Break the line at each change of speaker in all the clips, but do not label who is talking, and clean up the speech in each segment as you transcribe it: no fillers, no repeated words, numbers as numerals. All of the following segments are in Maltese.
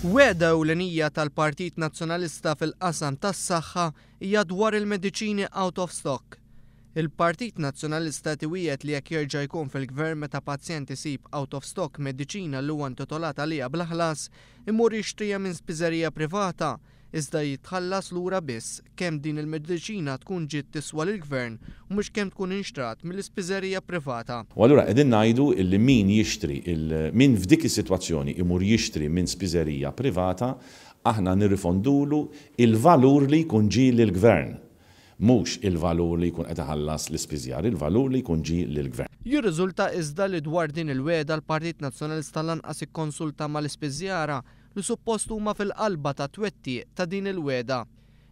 Weda ewlenija tal-Partit Nazzjonalista fil-qasam tas-saħħa hija dwar il-mediċini out of stock. Il-Partit Nazzjonalista tiwiet li jekk jerġa' jkun fil-gvern meta pazjent isib out of stock mediċina li huwa intitolat għaliha bl-ħlas imur jixtrija minn spiżerija privata iżda jitħallas lura biss kemm din il-mediċina tkun ġiet tiswa lill-gvern u mhux kemm tkun inxtrat mill-ispiżerija privata.
U allura qegħdin ngħidu li min jixtri min f'dik is-sitwazzjoni imur jixtri minn spiżerija privata aħna nirrifondulu il-valur li jkun ġie lill-gvern. Mhux il-valur li jkun qed iħallas l-ispiżjar, il-valur li jkun ġie lill-gvern.
Jirriżulta iżda li dwar din il-weda l-Partit Nazzjonalista lanqas ikkonsulta mal-ispiżjara li suppost huma fil-qalba ta' twettiq ta' din il-weda.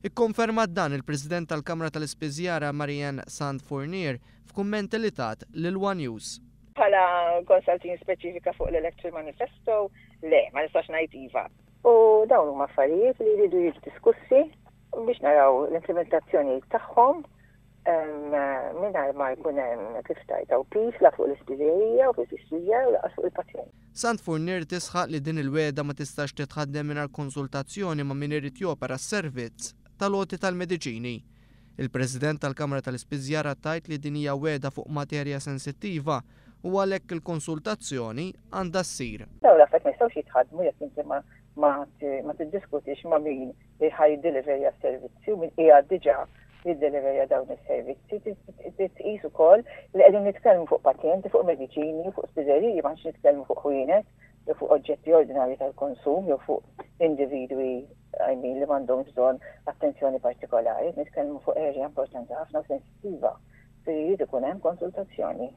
Ikkonfermat dan il-President tal-Kamra tal-Ispiżjara Marianne Sand-Fournier f'kummenti li tat lil One News.
Bħala konsultin speċifika fuq l-Electoral Manifesto, le, ma nistax ngħid iva. U dawn huma affarijiet li jridu jiġu diskussi biex naraw l-implementazzjoni tagħhom mingħajr ma jkun hemm kif tajtaw pis la fuq l-ispiżerija u fil-ispiżjar u laqas fuq il-pazjent.
Sand-Fournier tisħaq li din il-weda ma tistax titħaddem mingħajr konsultazzjoni ma' min irid jopera s-servizz tal-għoti tal-mediċini. Il-President tal-Kamra tal-Ispiżjara tajt li din hija weda fuq materja sensittiva u għalhekk il-konsultazzjoni għandha ssir.
Dawn l-affarijiet ma jistgħux jitħaddmu jekk inti ma tiddiskutix ma' min li ħajdeliverja s-servizzi u min qiegħed diġà jiddeliverja dawn is-servizzi. Tqis ukoll li qegħdin nitkellmu fuq pazjenti, fuq mediċini, fuq spiżeriji, ma nix nitkellmu fuq ħwienet, jew fuq oġġetti ordinarji tal-konsum, jew fuq individwi li m'għandhomx bżonn attenzjoni partikolari, nitkellmu fuq area importanti ħafna u sensittiva. Jrid ikun hemm konsultazzjoni.